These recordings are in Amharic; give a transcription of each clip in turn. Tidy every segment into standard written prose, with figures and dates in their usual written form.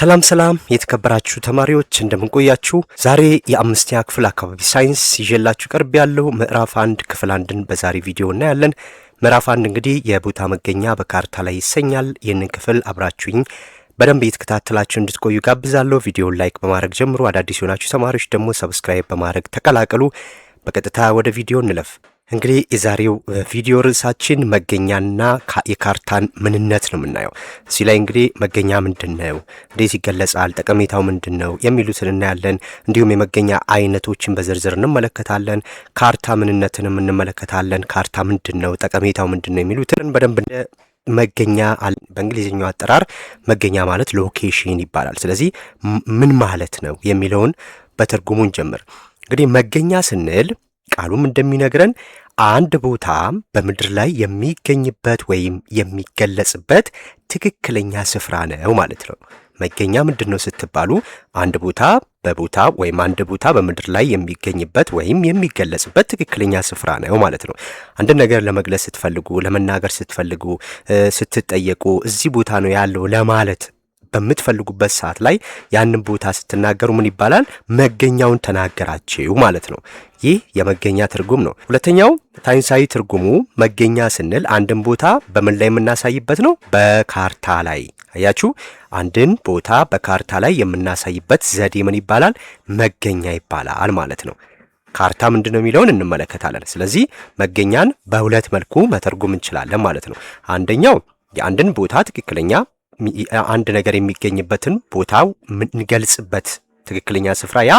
ሰላም የተከበራችሁ ተማሪዎች እንደምንቆያችሁ። ዛሬ የአምስተኛ ክፍል አካባቢ ሳይንስ ይዤላችሁ ቀርብ ያለው ምዕራፍ 1 ክፍል 1ን በዛሬ ቪዲዮ እናያለን። ምዕራፍ 1 እንግዲህ የቦታ መገኛ በካርታ ላይ ይሰኛል። ይህንን ክፍል አብራችሁኝ በደንብ እየተከታተላችሁ እንድትቆዩ ጋብዛለሁ። ቪዲዮውን ላይክ በማድረግ ጀምሩ። አዳዲስ የሆናችሁ ተማሪዎች ደግሞ ሰብስክራይብ በማድረግ ተቀላቀሉ። በቀጥታ ወደ ቪዲዮ እንለፍ። እንግዲህ የዛሬው ቪዲዮ ርዕሳችን መገኛና የካርታን ምንነት ነው የምናየው። እዚህ ላይ እንግዲህ መገኛ ምንድነው፣ እንዴት ይገለጻል፣ ጠቀሜታው ምንድነው የሚሉትን እናያለን። እንዲሁም የመገኛ አይነቶችን በዝርዝር እንመለከታለን። ካርታ ምንነትንም እንመለከታለን። ካርታ ምንድነው፣ ጠቀሜታው ምንድነው የሚሉትን በደንብ መገኛ በእንግሊዝኛው አጠራር መገኛ ማለት ሎኬሽን ይባላል። ስለዚህ ምን ማለት ነው የሚለውን በትርጉሙን ጀምር። እንግዲህ መገኛ ስንል ቃሉም እንደሚነግረን አንድ ቦታ በምድር ላይ የሚገኝበት ወይም የሚገለጽበት ትክክለኛ ስፍራ ነው ማለት ነው። መገኛ ምንድነው ስትባሉ አንድ ቦታ ወይም አንድ ቦታ በምድር ላይ የሚገኝበት ወይም የሚገለጽበት ትክክለኛ ስፍራ ነው ማለት ነው። አንድ ነገር ለመግለጽ ስትፈልጉ፣ ለመናገር ስትፈልጉ፣ ስትጠየቁ እዚህ ቦታ ነው ያለው ለማለት በምትፈልጉበት ሰዓት ላይ ያንን ቦታ ስትናገሩ ምን ይባላል? መገኛውን ተናገራችሁ ማለት ነው። ይህ የመገኛ ትርጉም ነው። ሁለተኛው ሳይንሳዊ ትርጉሙ መገኛ ስንል አንድን ቦታ በምን ላይ የምናሳይበት ነው? በካርታ ላይ። አያችሁ፣ አንድን ቦታ በካርታ ላይ የምናሳይበት ዘዴ ምን ይባላል? መገኛ ይባላል ማለት ነው። ካርታ ምንድነው የሚለውን እንመለከታለን። ስለዚህ መገኛን በሁለት መልኩ መተርጎም እንችላለን ማለት ነው። አንደኛው የአንድን ቦታ ትክክለኛ አንድ ነገር የሚገኝበትን ቦታው የምንገልጽበት ትክክለኛ ስፍራ ያ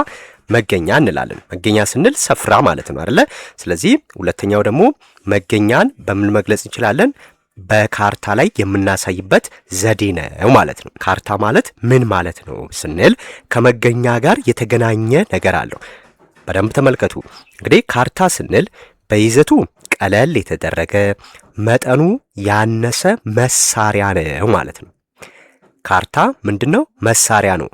መገኛ እንላለን። መገኛ ስንል ስፍራ ማለት ነው አይደለ? ስለዚህ ሁለተኛው ደግሞ መገኛን በምን መግለጽ እንችላለን? በካርታ ላይ የምናሳይበት ዘዴ ነው ማለት ነው። ካርታ ማለት ምን ማለት ነው ስንል ከመገኛ ጋር የተገናኘ ነገር አለው። በደንብ ተመልከቱ። እንግዲህ ካርታ ስንል በይዘቱ ቀለል የተደረገ መጠኑ ያነሰ መሳሪያ ነው ማለት ነው። ካርታ ምንድነው? መሳሪያ ነው።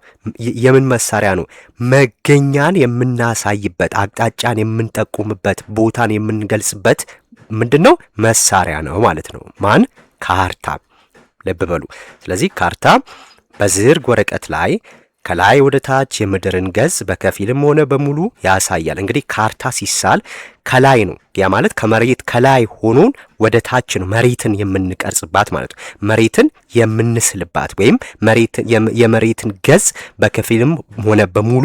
የምን መሳሪያ ነው? መገኛን የምናሳይበት፣ አቅጣጫን የምንጠቁምበት፣ ቦታን የምንገልጽበት ምንድነው? መሳሪያ ነው ማለት ነው። ማን? ካርታ። ልብ በሉ። ስለዚህ ካርታ በዝርግ ወረቀት ላይ ከላይ ወደ ታች የምድርን ገጽ በከፊልም ሆነ በሙሉ ያሳያል። እንግዲህ ካርታ ሲሳል ከላይ ነው። ያ ማለት ከመሬት ከላይ ሆኖን ወደ ታች ነው መሬትን የምንቀርጽባት ማለት ነው። መሬትን የምንስልባት ወይም የመሬትን ገጽ በከፊልም ሆነ በሙሉ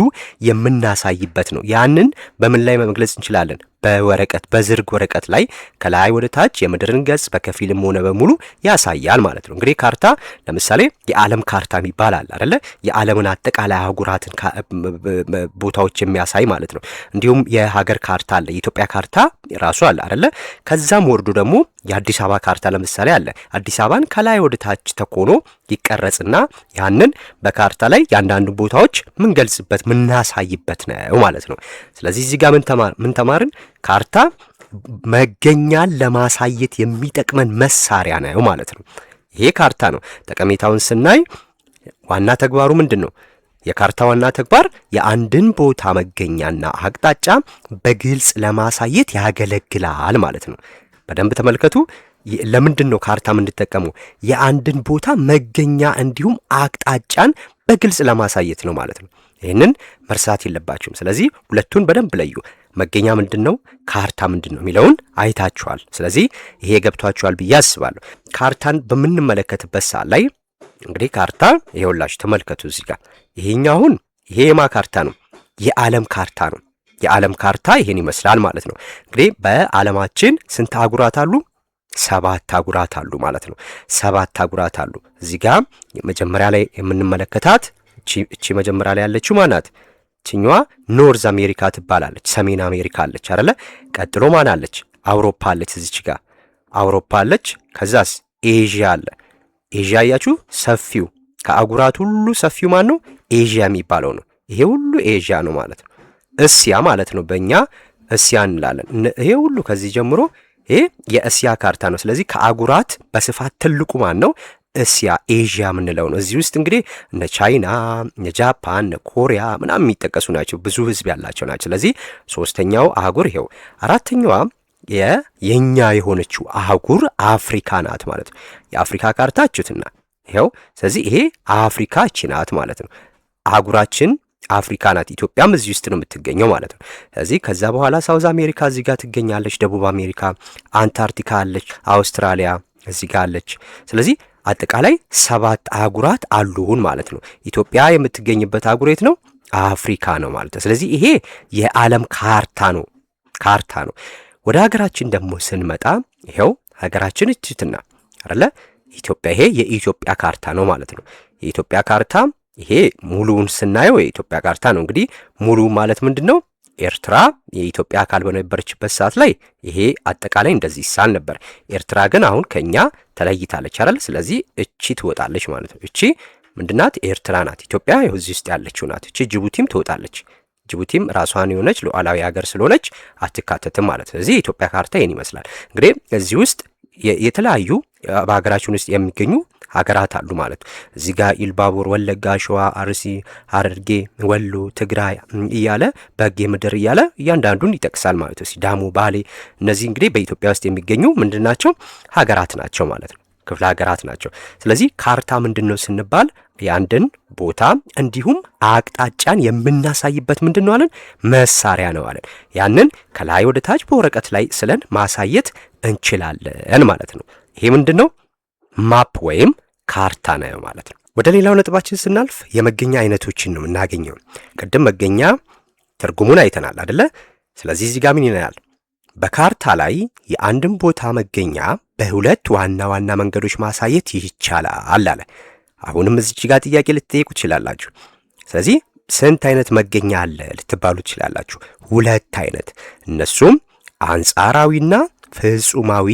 የምናሳይበት ነው። ያንን በምን ላይ መግለጽ እንችላለን? በወረቀት፣ በዝርግ ወረቀት ላይ ከላይ ወደ ታች የምድርን ገጽ በከፊልም ሆነ በሙሉ ያሳያል ማለት ነው። እንግዲህ ካርታ ለምሳሌ የዓለም ካርታ ይባላል አይደለ? የዓለምን አጠቃላይ አህጉራትን ቦታዎች የሚያሳይ ማለት ነው። እንዲሁም የሀገር ካርታ አለ። የኢትዮጵያ ካርታ ራሱ አለ አይደለ? ከዛም ወርዶ ደግሞ የአዲስ አበባ ካርታ ለምሳሌ አለ። አዲስ አበባን ከላይ ወደ ታች ተኮኖ ይቀረጽና ያንን በካርታ ላይ ያንዳንዱ ቦታዎች ምንገልጽበት ምናሳይበት ነው ማለት ነው። ስለዚህ እዚህ ጋር ምን ተማርን? ካርታ መገኛን ለማሳየት የሚጠቅመን መሳሪያ ነው ማለት ነው። ይሄ ካርታ ነው። ጠቀሜታውን ስናይ ዋና ተግባሩ ምንድነው? የካርታ ዋና ተግባር የአንድን ቦታ መገኛና አቅጣጫ በግልጽ ለማሳየት ያገለግላል ማለት ነው። በደንብ ተመልከቱ። ለምንድን ነው ካርታ የምንጠቀመው? የአንድን ቦታ መገኛ እንዲሁም አቅጣጫን በግልጽ ለማሳየት ነው ማለት ነው። ይህንን መርሳት የለባችሁም። ስለዚህ ሁለቱን በደንብ ለዩ። መገኛ ምንድነው፣ ካርታ ምንድነው የሚለውን አይታችኋል። ስለዚህ ይሄ ገብቷችኋል ብዬ አስባለሁ። ካርታን በምንመለከትበት ሰዓት ላይ እንግዲህ ካርታ ይሄውላችሁ ተመልከቱ። እዚህ ጋር ይሄኛውን ይሄ የማ ካርታ ነው? የዓለም ካርታ ነው። የዓለም ካርታ ይሄን ይመስላል ማለት ነው። እንግዲህ በዓለማችን ስንት አህጉራት አሉ? 7 አህጉራት አሉ ማለት ነው። 7 አህጉራት አሉ። እዚህ ጋር መጀመሪያ ላይ የምንመለከታት እቺ መጀመሪያ ላይ ያለችው ማናት? እቺኛዋ ኖርዝ አሜሪካ ትባላለች። ሰሜን አሜሪካ አለች አይደለ? ቀጥሎ ማን አለች? አውሮፓ አለች። እዚች ጋር አውሮፓ አለች። ከዛስ ኤዥያ አለ። ኤዥያ ያያችሁ ሰፊው ከአህጉራት ሁሉ ሰፊው ማን ነው? ኤዥያ የሚባለው ነው። ይሄ ሁሉ ኤዥያ ነው ማለት ነው። እስያ ማለት ነው። በእኛ እስያ እንላለን። ይሄ ሁሉ ከዚህ ጀምሮ ይሄ የእስያ ካርታ ነው። ስለዚህ ከአህጉራት በስፋት ትልቁ ማን ነው? እስያ ኤዥያ የምንለው ነው። እዚህ ውስጥ እንግዲህ እነ ቻይና፣ እነ ጃፓን፣ እነ ኮሪያ ምናምን የሚጠቀሱ ናቸው። ብዙ ህዝብ ያላቸው ናቸው። ስለዚህ ሶስተኛው አህጉር ይሄው። አራተኛዋ የኛ የሆነችው አህጉር አፍሪካ ናት ማለት ነው። የአፍሪካ ካርታ አችሁትና ይሄው። ስለዚህ ይሄ አፍሪካ እቺ ናት ማለት ነው። አህጉራችን አፍሪካ ናት። ኢትዮጵያም እዚህ ውስጥ ነው የምትገኘው ማለት ነው። ስለዚህ ከዛ በኋላ ሳውዝ አሜሪካ እዚህ ጋር ትገኛለች፣ ደቡብ አሜሪካ፣ አንታርክቲካ አለች፣ አውስትራሊያ እዚህ ጋር አለች። ስለዚህ አጠቃላይ 7 አህጉራት አሉን ማለት ነው። ኢትዮጵያ የምትገኝበት አህጉር የት ነው? አፍሪካ ነው ማለት ነው። ስለዚህ ይሄ የዓለም ካርታ ነው። ወደ ሀገራችን ደግሞ ስንመጣ ይሄው ሀገራችን እችትና አይደለ ኢትዮጵያ፣ ይሄ የኢትዮጵያ ካርታ ነው ማለት ነው። የኢትዮጵያ ካርታ ይሄ ሙሉውን ስናየው የኢትዮጵያ ካርታ ነው። እንግዲህ ሙሉ ማለት ምንድነው? ኤርትራ የኢትዮጵያ አካል በነበረችበት ሰዓት ላይ ይሄ አጠቃላይ እንደዚህ ይሳል ነበር። ኤርትራ ግን አሁን ከኛ ተለይታለች አይደል? ስለዚህ እቺ ትወጣለች ማለት ነው። እቺ ምንድናት? ኤርትራ ናት። ኢትዮጵያ እዚህ ውስጥ ያለችው ናት። እቺ ጅቡቲም ትወጣለች። ጅቡቲም ራሷን የሆነች ሉዓላዊ ሀገር ስለሆነች አትካተትም ማለት ነው። ስለዚህ የኢትዮጵያ ካርታ ይሄን ይመስላል። እንግዲህ እዚህ ውስጥ የተለያዩ በሀገራችን ውስጥ የሚገኙ ሀገራት አሉ ማለት ነው። እዚህ ጋር ኢልባቡር፣ ወለጋ፣ ሸዋ፣ አርሲ፣ ሐረርጌ፣ ወሎ፣ ትግራይ እያለ በጌ ምድር እያለ እያንዳንዱን ይጠቅሳል ማለት ነው። ሲዳሞ፣ ባሌ፣ እነዚህ እንግዲህ በኢትዮጵያ ውስጥ የሚገኙ ምንድናቸው? ሀገራት ናቸው ማለት ነው። ክፍለ ሀገራት ናቸው። ስለዚህ ካርታ ምንድነው ስንባል የአንድን ቦታ እንዲሁም አቅጣጫን የምናሳይበት ምንድነው አለን? መሳሪያ ነው አለን። ያንን ከላይ ወደ ታች በወረቀት ላይ ስለን ማሳየት እንችላለን ማለት ነው። ይሄ ምንድነው? ማፕ ወይም ካርታ ነው ማለት ነው። ወደ ሌላው ነጥባችን ስናልፍ የመገኛ አይነቶችን ነው የምናገኘው። ቅድም መገኛ ትርጉሙን አይተናል አይደለ? ስለዚህ እዚህ ጋር ምን ይላል? በካርታ ላይ የአንድን ቦታ መገኛ በሁለት ዋና ዋና መንገዶች ማሳየት ይቻላል አለ። አሁንም እዚህ ጋር ጥያቄ ልትጠይቁ ትችላላችሁ። ስለዚህ ስንት አይነት መገኛ አለ ልትባሉ ትችላላችሁ። 2 አይነት፣ እነሱም አንጻራዊና ፍጹማዊ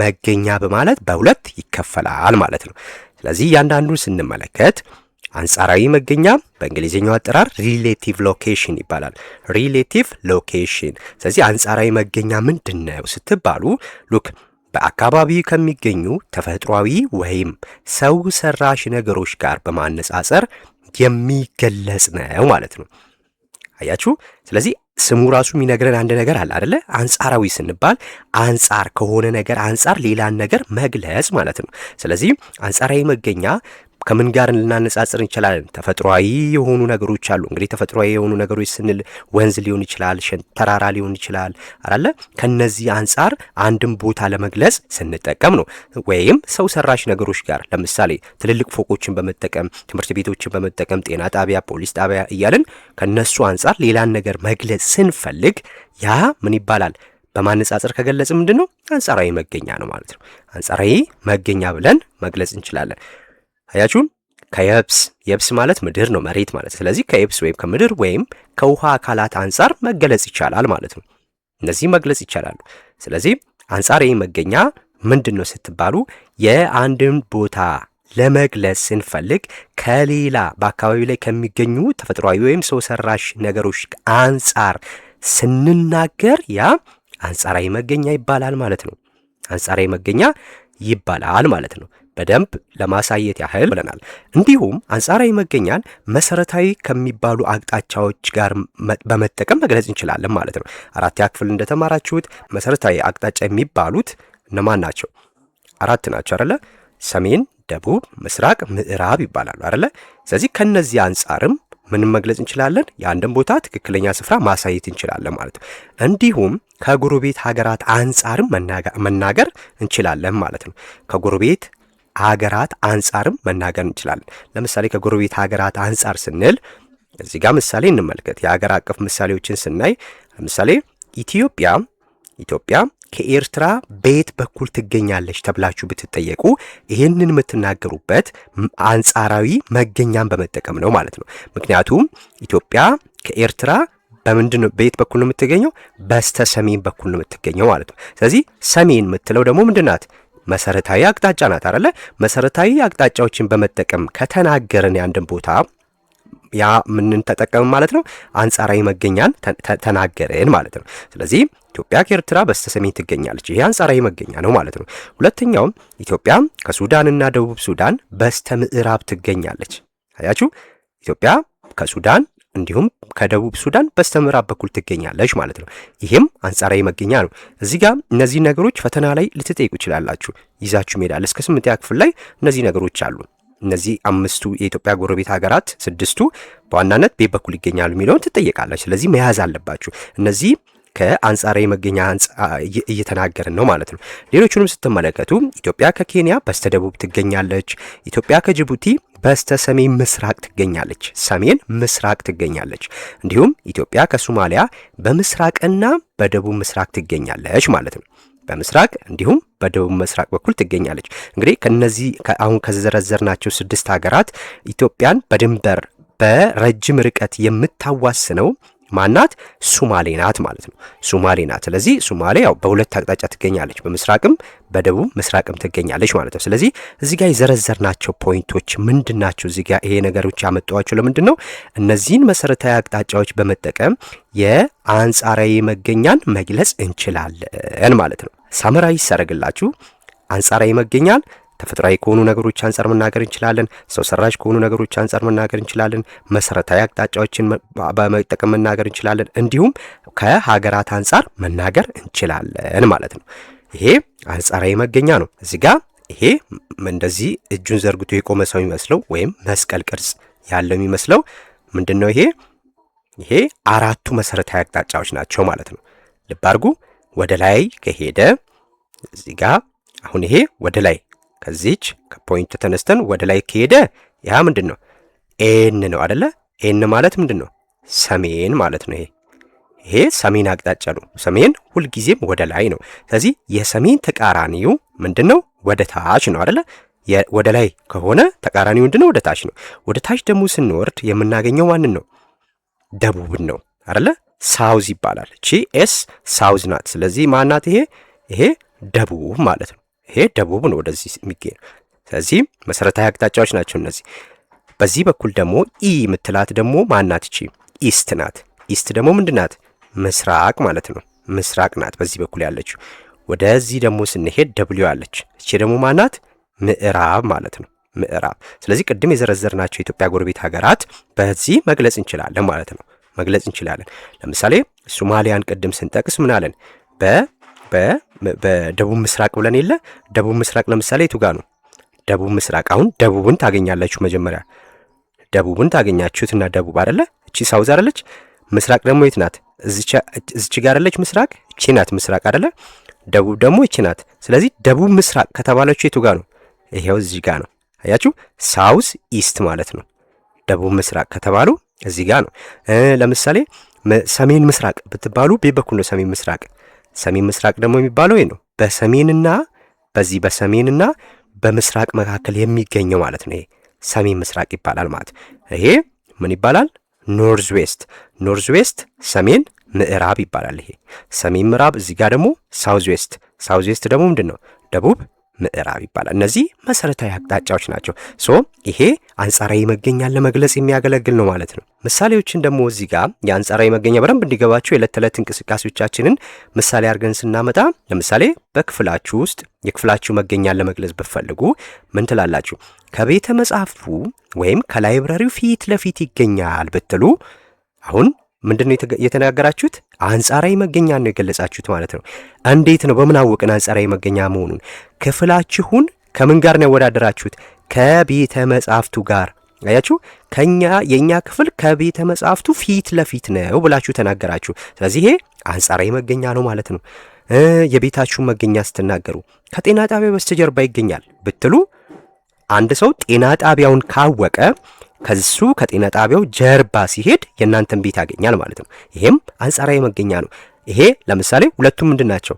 መገኛ በማለት በሁለት ይከፈላል ማለት ነው። ስለዚህ እያንዳንዱን ስንመለከት አንጻራዊ መገኛ በእንግሊዝኛው አጠራር ሪሌቲቭ ሎኬሽን ይባላል። ሪሌቲቭ ሎኬሽን። ስለዚህ አንጻራዊ መገኛ ምንድነው ስትባሉ ሉክ በአካባቢ ከሚገኙ ተፈጥሯዊ ወይም ሰው ሰራሽ ነገሮች ጋር በማነጻጸር የሚገለጽ ነው ማለት ነው። አያችሁ። ስለዚህ ስሙ ራሱ የሚነግረን አንድ ነገር አለ አይደለ? አንጻራዊ ስንባል አንጻር ከሆነ ነገር አንጻር ሌላን ነገር መግለጽ ማለት ነው። ስለዚህ አንጻራዊ መገኛ ከምን ጋር ልናነጻጽር እንችላለን? ተፈጥሯዊ የሆኑ ነገሮች አሉ። እንግዲህ ተፈጥሯዊ የሆኑ ነገሮች ስንል ወንዝ ሊሆን ይችላል፣ ተራራ ሊሆን ይችላል አይደለ? ከነዚህ አንጻር አንድን ቦታ ለመግለጽ ስንጠቀም ነው። ወይም ሰው ሰራሽ ነገሮች ጋር ለምሳሌ ትልልቅ ፎቆችን በመጠቀም ትምህርት ቤቶችን በመጠቀም ጤና ጣቢያ፣ ፖሊስ ጣቢያ እያልን ከነሱ አንጻር ሌላን ነገር መግለጽ ስንፈልግ ያ ምን ይባላል? በማነጻጸር ከገለጽ ምንድነው? አንጻራዊ መገኛ ነው ማለት ነው። አንጻራዊ መገኛ ብለን መግለጽ እንችላለን። አያችሁ። የብስ ማለት ምድር ነው፣ መሬት ማለት። ስለዚህ ከየብስ ወይም ከምድር ወይም ከውሃ አካላት አንጻር መገለጽ ይቻላል ማለት ነው። እነዚህ መግለጽ ይቻላሉ። ስለዚህ አንጻራዊ መገኛ ምንድነው ስትባሉ የአንድን ቦታ ለመግለጽ ስንፈልግ ከሌላ በአካባቢው ላይ ከሚገኙ ተፈጥሯዊ ወይም ሰው ሰራሽ ነገሮች አንጻር ስንናገር ያ አንጻራዊ መገኛ ይባላል ማለት ነው። አንጻራዊ መገኛ ይባላል ማለት ነው። በደንብ ለማሳየት ያህል ብለናል። እንዲሁም አንጻራዊ መገኛን መሰረታዊ ከሚባሉ አቅጣጫዎች ጋር በመጠቀም መግለጽ እንችላለን ማለት ነው። 4ኛ ክፍል እንደተማራችሁት መሰረታዊ አቅጣጫ የሚባሉት እነማን ናቸው? 4 ናቸው አይደለ? ሰሜን፣ ደቡብ፣ ምስራቅ፣ ምዕራብ ይባላሉ አይደለ? ስለዚህ ከነዚህ አንጻርም ምንም መግለጽ እንችላለን። የአንድን ቦታ ትክክለኛ ስፍራ ማሳየት እንችላለን ማለት ነው። እንዲሁም ከጎረቤት ሀገራት አንጻርም መናገር እንችላለን ማለት ነው። ከጎረቤት ሀገራት አንጻርም መናገር እንችላለን። ለምሳሌ ከጎረቤት ሀገራት አንጻር ስንል እዚህ ጋር ምሳሌ እንመልከት። የሀገር አቀፍ ምሳሌዎችን ስናይ ለምሳሌ ኢትዮጵያ ከኤርትራ በየት በኩል ትገኛለች ተብላችሁ ብትጠየቁ ይህንን የምትናገሩበት አንጻራዊ መገኛን በመጠቀም ነው ማለት ነው። ምክንያቱም ኢትዮጵያ ከኤርትራ በምንድነው በየት በኩል ነው የምትገኘው? በስተ ሰሜን በኩል ነው የምትገኘው ማለት ነው። ስለዚህ ሰሜን የምትለው ደግሞ ምንድናት? መሰረታዊ አቅጣጫ ናት አይደለ? መሰረታዊ አቅጣጫዎችን በመጠቀም ከተናገረን ያንድን ቦታ ያ ምንን ተጠቀም ማለት ነው? አንጻራዊ መገኛን ተናገረን ማለት ነው። ስለዚህ ኢትዮጵያ ከኤርትራ በስተሰሜን ትገኛለች። ይሄ አንጻራዊ መገኛ ነው ማለት ነው። ሁለተኛው ኢትዮጵያ ከሱዳንና ደቡብ ሱዳን በስተ ምዕራብ ትገኛለች። አያችሁ፣ ኢትዮጵያ ከሱዳን እንዲሁም ከደቡብ ሱዳን በስተ ምዕራብ በኩል ትገኛለች ማለት ነው። ይሄም አንጻራዊ መገኛ ነው። እዚህ ጋር እነዚህ ነገሮች ፈተና ላይ ልትጠይቁ ይችላላችሁ። ይዛችሁ ሜዳል እስከ 8ኛ ክፍል ላይ እነዚህ ነገሮች አሉ። እነዚህ አምስቱ የኢትዮጵያ ጎረቤት ሀገራት ስድስቱ በዋናነት በየት በኩል ይገኛሉ የሚለውን ትጠየቃላችሁ። ስለዚህ መያዝ አለባችሁ። እነዚህ ከአንጻራዊ መገኛ እየተናገርን ነው ማለት ነው። ሌሎቹንም ስትመለከቱ ኢትዮጵያ ከኬንያ በስተደቡብ ትገኛለች። ኢትዮጵያ ከጅቡቲ በስተ ሰሜን ምስራቅ ትገኛለች፣ ሰሜን ምስራቅ ትገኛለች። እንዲሁም ኢትዮጵያ ከሶማሊያ በምስራቅና በደቡብ ምስራቅ ትገኛለች ማለት ነው። በምስራቅ እንዲሁም በደቡብ ምስራቅ በኩል ትገኛለች። እንግዲህ ከነዚህ አሁን ከዘረዘርናቸው ስድስት ሀገራት ኢትዮጵያን በድንበር በረጅም ርቀት የምታዋስነው ማናት? ሶማሌ ናት ማለት ነው። ሶማሌ ናት። ስለዚህ ሶማሌ ያው በሁለት አቅጣጫ ትገኛለች፣ በምስራቅም በደቡብ ምስራቅም ትገኛለች ማለት ነው። ስለዚህ እዚህ ጋር የዘረዘርናቸው ፖይንቶች ምንድናቸው? እዚህ ጋር ይሄ ነገሮች ያመጣዋቸው ለምንድን ነው? እነዚህን መሰረታዊ አቅጣጫዎች በመጠቀም የአንጻራዊ መገኛን መግለጽ እንችላለን ማለት ነው። ሳመራዊ ያደርግላችሁ አንጻራዊ መገኛን ተፈጥሯዊ ከሆኑ ነገሮች አንጻር መናገር እንችላለን። ሰው ሰራሽ ከሆኑ ነገሮች አንጻር መናገር እንችላለን። መሰረታዊ አቅጣጫዎችን በመጠቀም መናገር እንችላለን። እንዲሁም ከሀገራት አንጻር መናገር እንችላለን ማለት ነው። ይሄ አንጻራዊ መገኛ ነው። እዚህ ጋር ይሄ እንደዚህ እጁን ዘርግቶ የቆመ ሰው የሚመስለው ወይም መስቀል ቅርጽ ያለው የሚመስለው ምንድን ነው? ይሄ አራቱ መሰረታዊ አቅጣጫዎች ናቸው ማለት ነው። ልብ አድርጉ። ወደ ላይ ከሄደ እዚህ ጋር አሁን ይሄ ወደ ላይ ከዚች ከፖይንት ተነስተን ወደ ላይ ከሄደ ያ ምንድን ነው? ኤን ነው አይደለ? ኤን ማለት ምንድን ነው? ሰሜን ማለት ነው። ይሄ ሰሜን አቅጣጫ ነው። ሰሜን ሁልጊዜም ወደ ላይ ነው። ስለዚህ የሰሜን ተቃራኒው ምንድን ነው? ወደ ታች ነው አይደለ? ወደ ላይ ከሆነ ተቃራኒው ምንድን ነው? ወደ ታች ነው። ወደ ታች ደግሞ ስንወርድ የምናገኘው ማንን ነው? ደቡብን ነው አይደለ? ሳውዝ ይባላል። ኤስ ሳውዝ ናት። ስለዚህ ማናት? ይሄ ደቡብ ማለት ነው። ይሄ ደቡብ ነው ወደዚህ የሚገኝ። ስለዚህ መሰረታዊ አቅጣጫዎች ናቸው እነዚህ። በዚህ በኩል ደግሞ ኢ የምትላት ደግሞ ማናት? ኢስት ናት። ኢስት ደግሞ ምንድናት? ምስራቅ ማለት ነው። ምስራቅ ናት በዚህ በኩል ያለችው። ወደዚህ ደግሞ ስንሄድ ደብሊው አለች። እቺ ደግሞ ማናት? ምዕራብ ማለት ነው። ምዕራብ። ስለዚህ ቅድም የዘረዘርናቸው የኢትዮጵያ ጎረቤት ሀገራት በዚህ መግለጽ እንችላለን ማለት ነው። መግለጽ እንችላለን። ለምሳሌ ሶማሊያን ቅድም ስንጠቅስ ምን አለን? በደቡብ ምስራቅ ብለን የለ? ደቡብ ምስራቅ ለምሳሌ የቱ ጋር ነው? ደቡብ ምስራቅ። አሁን ደቡብን ታገኛላችሁ። መጀመሪያ ደቡብን ታገኛችሁትና ደቡብ አይደለ? እቺ ሳውዝ አይደለች? ምስራቅ ደግሞ የት ናት? እዚች ጋር አይደለች? ምስራቅ እቺ ናት ምስራቅ አይደለ? ደቡብ ደግሞ እቺ ናት። ስለዚህ ደቡብ ምስራቅ ከተባለችው የቱ ጋር ነው? ይሄው እዚህ ጋር ነው። አያችሁ? ሳውዝ ኢስት ማለት ነው። ደቡብ ምስራቅ ከተባሉ እዚህ ጋር ነው። ለምሳሌ ሰሜን ምስራቅ ብትባሉ በበኩል ነው ሰሜን ምስራቅ። ሰሜን ምስራቅ ደግሞ የሚባለው ይሄ ነው። በሰሜንና በሰሜንና በምስራቅ መካከል የሚገኘው ማለት ነው። ይሄ ሰሜን ምስራቅ ይባላል ማለት። ይሄ ምን ይባላል? ኖርዝ ዌስት። ኖርዝ ዌስት ሰሜን ምዕራብ ይባላል። ይሄ ሰሜን ምዕራብ። እዚህ ጋር ደግሞ ሳውዝ ዌስት። ሳውዝ ዌስት ደግሞ ምንድን ነው? ደቡብ ምዕራብ ይባላል። እነዚህ መሰረታዊ አቅጣጫዎች ናቸው። ይሄ አንጻራዊ መገኛን ለመግለጽ የሚያገለግል ነው ማለት ነው። ምሳሌዎችን ደግሞ እዚህ ጋር የአንጻራዊ መገኛ በደንብ እንዲገባቸው የዕለት ተዕለት እንቅስቃሴዎቻችንን ምሳሌ አድርገን ስናመጣ፣ ለምሳሌ በክፍላችሁ ውስጥ የክፍላችሁ መገኛን ለመግለጽ ብትፈልጉ ምን ትላላችሁ? ከቤተ መጻሕፍቱ ወይም ከላይብረሪው ፊት ለፊት ይገኛል ብትሉ አሁን ምንድነው የተናገራችሁት? አንጻራዊ መገኛ ነው የገለጻችሁት ማለት ነው። እንዴት ነው? በምን አወቅን አንጻራዊ መገኛ መሆኑን? ክፍላችሁን ከምን ጋር ነው ያወዳደራችሁት? ከቤተ መጻሕፍቱ ጋር። አያችሁ? የኛ ክፍል ከቤተ መጻሕፍቱ ፊት ለፊት ነው ብላችሁ ተናገራችሁ። ስለዚህ ይሄ አንጻራዊ መገኛ ነው ማለት ነው። የቤታችሁን መገኛ ስትናገሩ ከጤና ጣቢያ በስተጀርባ ይገኛል ብትሉ አንድ ሰው ጤና ጣቢያውን ካወቀ ከሱ ከጤና ጣቢያው ጀርባ ሲሄድ የእናንተን ቤት ያገኛል ማለት ነው። ይሄም አንጻራዊ መገኛ ነው። ይሄ ለምሳሌ ሁለቱም ምንድን ናቸው?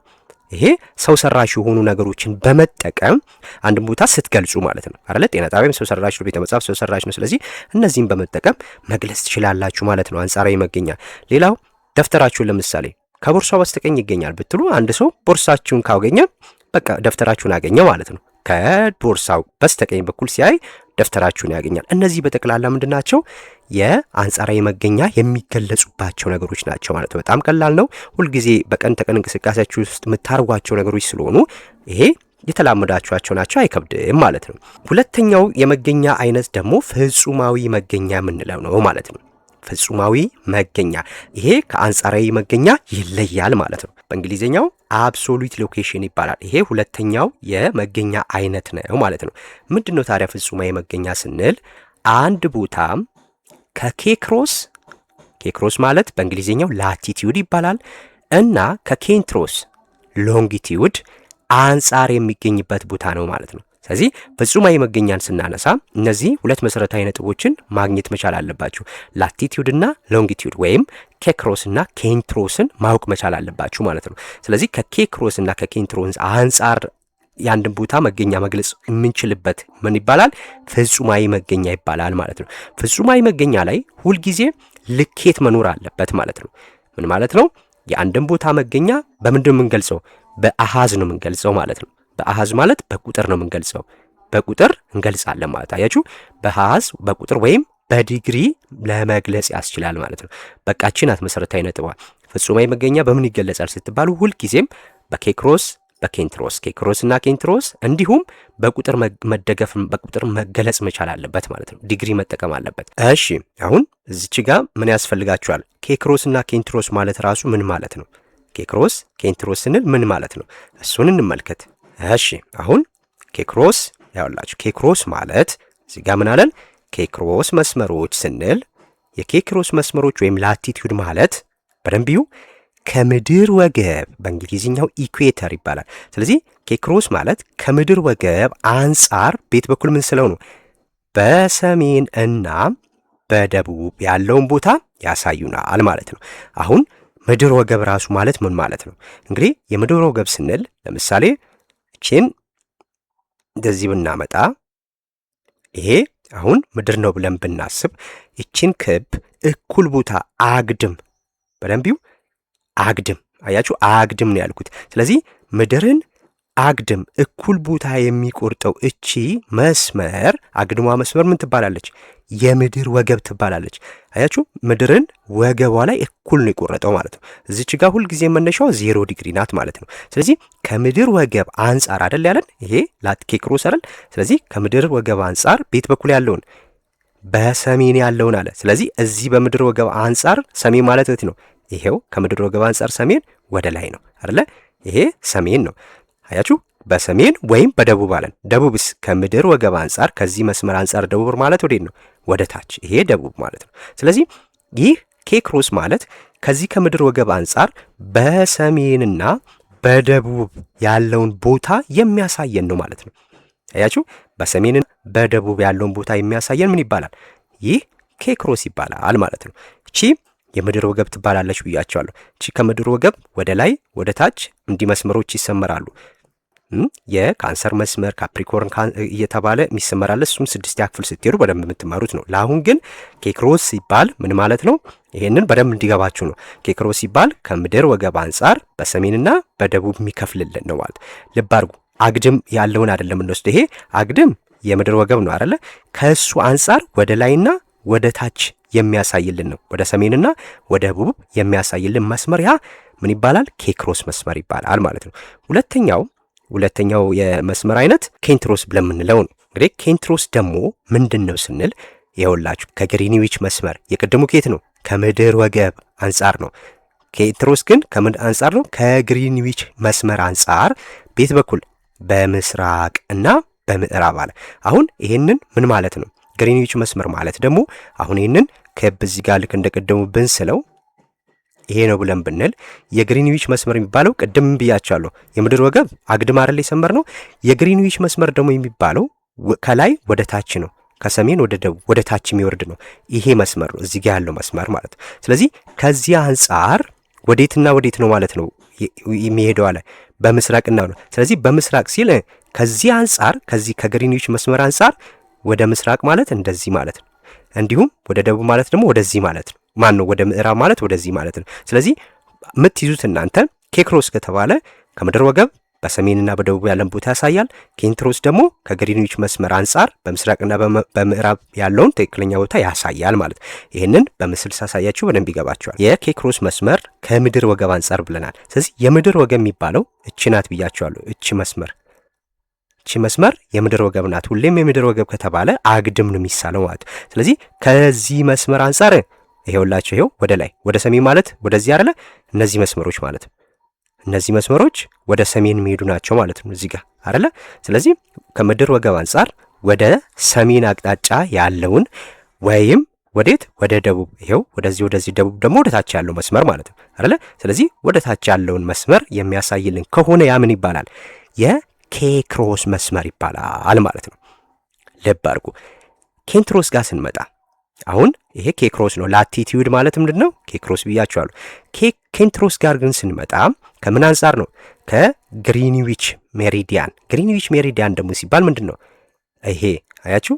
ይሄ ሰው ሰራሽ የሆኑ ነገሮችን በመጠቀም አንድ ቦታ ስትገልጹ ማለት ነው አይደለ? ጤና ጣቢያም ሰው ሰራሽ ነው፣ ቤተ መጻሕፍት ሰው ሰራሽ ነው። ስለዚህ እነዚህን በመጠቀም መግለጽ ትችላላችሁ ማለት ነው አንጻራዊ መገኛ። ሌላው ደፍተራችሁን ለምሳሌ ከቦርሳው በስተቀኝ ይገኛል ብትሉ አንድ ሰው ቦርሳችሁን ካገኘ በቃ ደፍተራችሁን አገኘ ማለት ነው። ከቦርሳው በስተቀኝ በኩል ሲያይ ደፍተራችሁን ያገኛል። እነዚህ በጠቅላላ ምንድን ናቸው? የአንጻራዊ መገኛ የሚገለጹባቸው ነገሮች ናቸው ማለት ነው። በጣም ቀላል ነው። ሁልጊዜ በቀን ተቀን እንቅስቃሴያችሁ ውስጥ የምታርጓቸው ነገሮች ስለሆኑ ይሄ የተላመዳችኋቸው ናቸው፣ አይከብድም ማለት ነው። ሁለተኛው የመገኛ አይነት ደግሞ ፍጹማዊ መገኛ የምንለው ነው ማለት ነው። ፍጹማዊ መገኛ። ይሄ ከአንጻራዊ መገኛ ይለያል ማለት ነው። በእንግሊዝኛው አብሶሉት ሎኬሽን ይባላል። ይሄ ሁለተኛው የመገኛ አይነት ነው ማለት ነው። ምንድነው ታዲያ ፍጹማዊ መገኛ ስንል አንድ ቦታ ከኬክሮስ ማለት በእንግሊዝኛው ላቲቲዩድ ይባላል እና ከኬንትሮስ ሎንጊቲዩድ አንጻር የሚገኝበት ቦታ ነው ማለት ነው። ስለዚህ ፍጹማዊ መገኛን ስናነሳ እነዚህ ሁለት መሰረታዊ ነጥቦችን ማግኘት መቻል አለባችሁ። ላቲቲዩድ እና ሎንጊቲዩድ ወይም ኬክሮስ እና ኬንትሮስን ማወቅ መቻል አለባችሁ ማለት ነው። ስለዚህ ከኬክሮስ እና ከኬንትሮስ አንጻር የአንድን ቦታ መገኛ መግለጽ የምንችልበት ምን ይባላል? ፍጹማዊ መገኛ ይባላል ማለት ነው። ፍጹማዊ መገኛ ላይ ሁልጊዜ ልኬት መኖር አለበት ማለት ነው። ምን ማለት ነው? የአንድን ቦታ መገኛ በምንድን ነው የምንገልጸው? በአሃዝ ነው የምንገልጸው ማለት ነው። በአሃዝ ማለት በቁጥር ነው የምንገልጸው። በቁጥር እንገልጻለን ማለት አያችሁ። በአሃዝ በቁጥር ወይም በዲግሪ ለመግለጽ ያስችላል ማለት ነው። በቃ ናት መሰረታዊ ነጥቧ። ፍጹማዊ መገኛ በምን ይገለጻል ስትባሉ ሁልጊዜም በኬክሮስ በኬንትሮስ ኬክሮስ እና ኬንትሮስ እንዲሁም በቁጥር መደገፍ በቁጥር መገለጽ መቻል አለበት ማለት ነው። ዲግሪ መጠቀም አለበት። እሺ አሁን እዚች ጋር ምን ያስፈልጋችኋል? ኬክሮስ እና ኬንትሮስ ማለት ራሱ ምን ማለት ነው? ኬክሮስ ኬንትሮስ ስንል ምን ማለት ነው? እሱን እንመልከት። እሺ አሁን ኬክሮስ ያውላችሁ ኬክሮስ ማለት እዚህ ጋር ምን አለን? ኬክሮስ መስመሮች ስንል የኬክሮስ መስመሮች ወይም ላቲቲዩድ ማለት በደንብ ከምድር ወገብ በእንግሊዝኛው ኢኩዌተር ይባላል። ስለዚህ ኬክሮስ ማለት ከምድር ወገብ አንጻር ቤት በኩል ምን ስለው ነው? በሰሜን እና በደቡብ ያለውን ቦታ ያሳዩናል ማለት ነው። አሁን ምድር ወገብ ራሱ ማለት ምን ማለት ነው? እንግዲህ የምድር ወገብ ስንል ለምሳሌ እቺን እንደዚህ ብናመጣ ይሄ አሁን ምድር ነው ብለን ብናስብ እቺን ክብ እኩል ቦታ አግድም በደንብ አግድም አያችሁ፣ አግድም ነው ያልኩት። ስለዚህ ምድርን አግድም እኩል ቦታ የሚቆርጠው እቺ መስመር አግድሟ መስመር ምን ትባላለች? የምድር ወገብ ትባላለች። አያችሁ፣ ምድርን ወገቧ ላይ እኩል ነው የቆረጠው ማለት ነው። እዚች ጋር ሁልጊዜ መነሻው 0 ዲግሪ ናት ማለት ነው። ስለዚህ ከምድር ወገብ አንጻር አይደል ያለን ይሄ ኬክሮስ አይደል? ስለዚህ ከምድር ወገብ አንጻር ቤት በኩል ያለውን በሰሜን ያለውን አለ። ስለዚህ እዚህ በምድር ወገብ አንጻር ሰሜን ማለት ነው። ይሄው ከምድር ወገብ አንጻር ሰሜን ወደ ላይ ነው አይደለ? ይሄ ሰሜን ነው። አያችሁ፣ በሰሜን ወይም በደቡብ አለን። ደቡብስ ከምድር ወገብ አንጻር ከዚህ መስመር አንጻር ደቡብ ማለት ወዴት ነው? ወደ ታች። ይሄ ደቡብ ማለት ነው። ስለዚህ ይህ ኬክሮስ ማለት ከዚህ ከምድር ወገብ አንጻር በሰሜንና በደቡብ ያለውን ቦታ የሚያሳየን ነው ማለት ነው። አያችሁ፣ በሰሜንና በደቡብ ያለውን ቦታ የሚያሳየን ምን ይባላል? ይህ ኬክሮስ ይባላል ማለት ነው። እቺ የምድር ወገብ ትባላለች ብያቸዋለሁ። እቺ ከምድር ወገብ ወደ ላይ ወደ ታች እንዲህ መስመሮች ይሰመራሉ። የካንሰር መስመር ካፕሪኮርን እየተባለ የሚሰመራለ። እሱም 6ኛ ክፍል ስትሄዱ በደንብ የምትማሩት ነው። ለአሁን ግን ኬክሮስ ሲባል ምን ማለት ነው? ይሄንን በደንብ እንዲገባችሁ ነው። ኬክሮስ ሲባል ከምድር ወገብ አንጻር በሰሜንና በደቡብ የሚከፍልልን ነው ማለት። ልብ አድርጉ። አግድም ያለውን አይደለም እንወስድ። ይሄ አግድም የምድር ወገብ ነው አይደለ? ከሱ አንጻር ወደ ላይና ወደ ታች የሚያሳይልን ነው። ወደ ሰሜንና ወደ ደቡብ የሚያሳይልን መስመር ያ ምን ይባላል? ኬክሮስ መስመር ይባላል ማለት ነው። ሁለተኛው የመስመር አይነት ኬንትሮስ ብለን የምንለው ነው። እንግዲህ ኬንትሮስ ደግሞ ምንድን ነው ስንል ይኸውላችሁ ከግሪንዊች መስመር የቅድሙ ኬት ነው? ከምድር ወገብ አንጻር ነው። ኬንትሮስ ግን ከምን አንጻር ነው? ከግሪንዊች መስመር አንጻር ቤት በኩል በምስራቅ እና በምዕራብ አለ። አሁን ይሄንን ምን ማለት ነው? ግሪንዊች መስመር ማለት ደግሞ አሁን ይሄንን ክብ እዚህ ጋር ልክ እንደቀደሙ ብንስለው ይሄ ነው ብለን ብንል የግሪንዊች መስመር የሚባለው ቅድም ብያቻለሁ የምድር ወገብ አግድም አይደል የሰመር ነው። የግሪንዊች መስመር ደግሞ የሚባለው ከላይ ወደ ታች ነው። ከሰሜን ወደ ደቡብ ወደ ታች የሚወርድ ነው። ይሄ መስመር ነው እዚህ ጋር ያለው መስመር ማለት ነው። ስለዚህ ከዚህ አንጻር ወዴትና ወዴት ነው ማለት ነው የሚሄደው አለ? በምስራቅና ነው። ስለዚህ በምስራቅ ሲል ከዚህ አንጻር ከዚህ ከግሪንዊች መስመር አንጻር ወደ ምስራቅ ማለት እንደዚህ ማለት ነው። እንዲሁም ወደ ደቡብ ማለት ደግሞ ወደዚህ ማለት ነው። ማን ነው? ወደ ምዕራብ ማለት ወደዚህ ማለት ነው። ስለዚህ የምትይዙት እናንተ ኬክሮስ ከተባለ ከምድር ወገብ በሰሜንና በደቡብ ያለን ቦታ ያሳያል። ኬንትሮስ ደግሞ ከግሪንዊች መስመር አንጻር በምስራቅና በምዕራብ ያለውን ትክክለኛ ቦታ ያሳያል ማለት። ይህንን በምስል ሳሳያችሁ በደንብ ይገባችኋል። የኬክሮስ መስመር ከምድር ወገብ አንጻር ብለናል። ስለዚህ የምድር ወገብ የሚባለው እቺ ናት ብያችኋለሁ። እቺ መስመር የምድር ወገብ ናት። ሁሌም የምድር ወገብ ከተባለ አግድም ነው የሚሳለው ማለት። ስለዚህ ከዚህ መስመር አንጻር ይሄውላችሁ ይሄው ወደ ላይ ወደ ሰሜን ማለት ወደዚህ አይደለ? እነዚህ መስመሮች ማለት ነው። እነዚህ መስመሮች ወደ ሰሜን የሚሄዱ ናቸው ማለት ነው እዚህ ጋር አይደለ? ስለዚህ ከምድር ወገብ አንጻር ወደ ሰሜን አቅጣጫ ያለውን ወይም ወዴት ወደ ደቡብ ይሄው ወደዚህ ደቡብ ደግሞ ወደ ታች ያለው መስመር ማለት ነው አይደለ? ስለዚህ ወደ ታች ያለውን መስመር የሚያሳይልን ከሆነ ያ ምን ይባላል? የኬክሮስ መስመር ይባላል ማለት ነው። ልብ አድርጉ። ኬንትሮስ ጋር ስንመጣ አሁን ይሄ ኬክሮስ ነው። ላቲቲዩድ ማለት ምንድነው? ኬክሮስ ብያችኋለሁ። ኬንትሮስ ጋር ግን ስንመጣ ከምን አንጻር ነው? ከግሪንዊች ሜሪዲያን። ግሪንዊች ሜሪዲያን ደግሞ ሲባል ምንድነው? ይሄ አያችሁ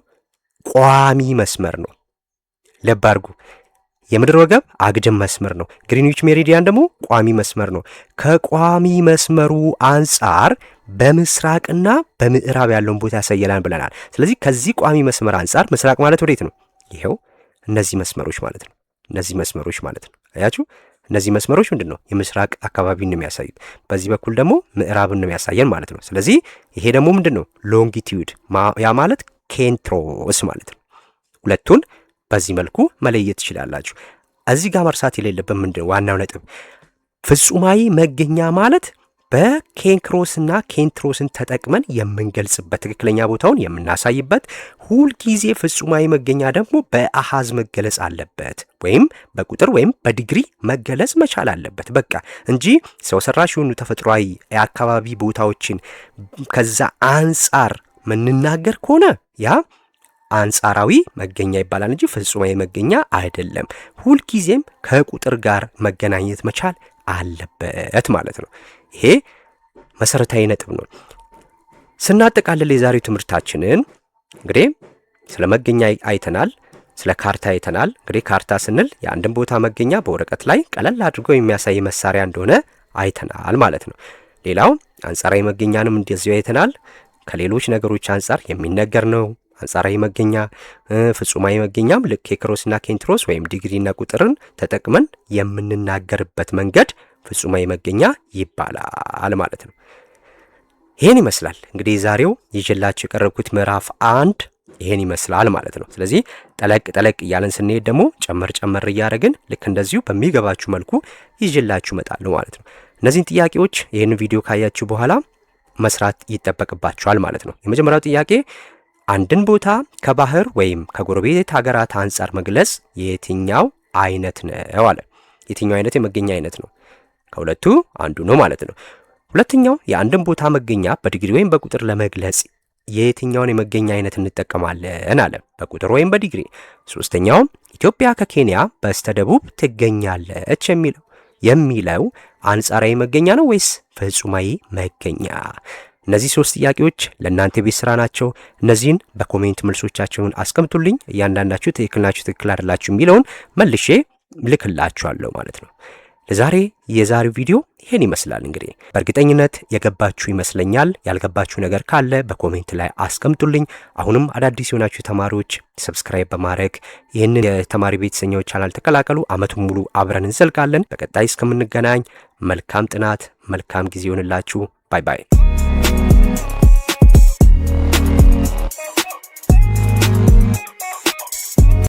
ቋሚ መስመር ነው። ልብ አድርጉ። የምድር ወገብ አግድም መስመር ነው። ግሪንዊች ሜሪዲያን ደግሞ ቋሚ መስመር ነው። ከቋሚ መስመሩ አንጻር በምስራቅና በምዕራብ ያለውን ቦታ ያሳየናል ብለናል። ስለዚህ ከዚህ ቋሚ መስመር አንጻር ምስራቅ ማለት ወዴት ነው? ይሄው እነዚህ መስመሮች ማለት ነው። እነዚህ መስመሮች ማለት ነው። አያችሁ እነዚህ መስመሮች ምንድን ነው? የምስራቅ አካባቢን ነው የሚያሳዩት። በዚህ በኩል ደግሞ ምዕራብን ነው የሚያሳየን ማለት ነው። ስለዚህ ይሄ ደግሞ ምንድን ነው? ሎንጊቲዩድ ያ ማለት ኬንትሮስ ማለት ነው። ሁለቱን በዚህ መልኩ መለየት ትችላላችሁ። እዚህ ጋር መርሳት የሌለብን ምንድን ነው ዋናው ነጥብ ፍጹማዊ መገኛ ማለት በኬክሮስና ኬንትሮስን ተጠቅመን የምንገልጽበት ትክክለኛ ቦታውን የምናሳይበት፣ ሁልጊዜ ፍጹማዊ መገኛ ደግሞ በአሃዝ መገለጽ አለበት፣ ወይም በቁጥር ወይም በዲግሪ መገለጽ መቻል አለበት። በቃ እንጂ ሰው ሰራሽ የሆኑ ተፈጥሯዊ የአካባቢ ቦታዎችን ከዛ አንጻር ምንናገር ከሆነ ያ አንጻራዊ መገኛ ይባላል እንጂ ፍጹማዊ መገኛ አይደለም። ሁልጊዜም ከቁጥር ጋር መገናኘት መቻል አለበት ማለት ነው። ይሄ መሰረታዊ ነጥብ ነው። ስናጠቃልል የዛሬው ትምህርታችንን እንግዲህ ስለ መገኛ አይተናል፣ ስለ ካርታ አይተናል። እንግዲህ ካርታ ስንል የአንድን ቦታ መገኛ በወረቀት ላይ ቀለል አድርጎ የሚያሳይ መሳሪያ እንደሆነ አይተናል ማለት ነው። ሌላው አንጻራዊ መገኛንም እንደዚሁ አይተናል። ከሌሎች ነገሮች አንጻር የሚነገር ነው። አንጻራዊ መገኛ፣ ፍጹማዊ መገኛም ልክ ኬክሮስና ኬንትሮስ ወይም ዲግሪና ቁጥርን ተጠቅመን የምንናገርበት መንገድ ፍጹማዊ መገኛ ይባላል ማለት ነው። ይሄን ይመስላል እንግዲህ ዛሬው ይዤላችሁ የቀረብኩት ምዕራፍ 1 ይሄን ይመስላል ማለት ነው። ስለዚህ ጠለቅ እያለን ስንሄድ ደግሞ ጨመር እያደረግን ልክ እንደዚሁ በሚገባችሁ መልኩ ይዤላችሁ እመጣለሁ ማለት ነው። እነዚህን ጥያቄዎች ይህን ቪዲዮ ካያችሁ በኋላ መስራት ይጠበቅባችኋል ማለት ነው። የመጀመሪያው ጥያቄ አንድን ቦታ ከባህር ወይም ከጎረቤት ሀገራት አንጻር መግለጽ የትኛው አይነት ነው አለ። የትኛው አይነት የመገኛ አይነት ነው? ከሁለቱ አንዱ ነው ማለት ነው። ሁለተኛው የአንድን ቦታ መገኛ በዲግሪ ወይም በቁጥር ለመግለጽ የትኛውን የመገኛ አይነት እንጠቀማለን አለ። በቁጥር ወይም በዲግሪ። ሶስተኛው ኢትዮጵያ ከኬንያ በስተደቡብ ትገኛለች የሚለው አንጻራዊ መገኛ ነው ወይስ ፍጹማዊ መገኛ? እነዚህ 3 ጥያቄዎች ለእናንተ ቤት ስራ ናቸው። እነዚህን በኮሜንት መልሶቻችሁን አስቀምጡልኝ። እያንዳንዳችሁ ትክክል ናችሁ፣ ትክክል አይደላችሁ የሚለውን መልሼ ልክላችኋለሁ ማለት ነው። ለዛሬ የዛሬው ቪዲዮ ይሄን ይመስላል። እንግዲህ በእርግጠኝነት የገባችሁ ይመስለኛል። ያልገባችሁ ነገር ካለ በኮሜንት ላይ አስቀምጡልኝ። አሁንም አዳዲስ የሆናችሁ ተማሪዎች ሰብስክራይብ በማድረግ ይህንን የተማሪ ቤት የተሰኘው ቻናል ተቀላቀሉ። አመቱን ሙሉ አብረን እንዘልቃለን። በቀጣይ እስከምንገናኝ መልካም ጥናት፣ መልካም ጊዜ ይሆንላችሁ። ባይ ባይ።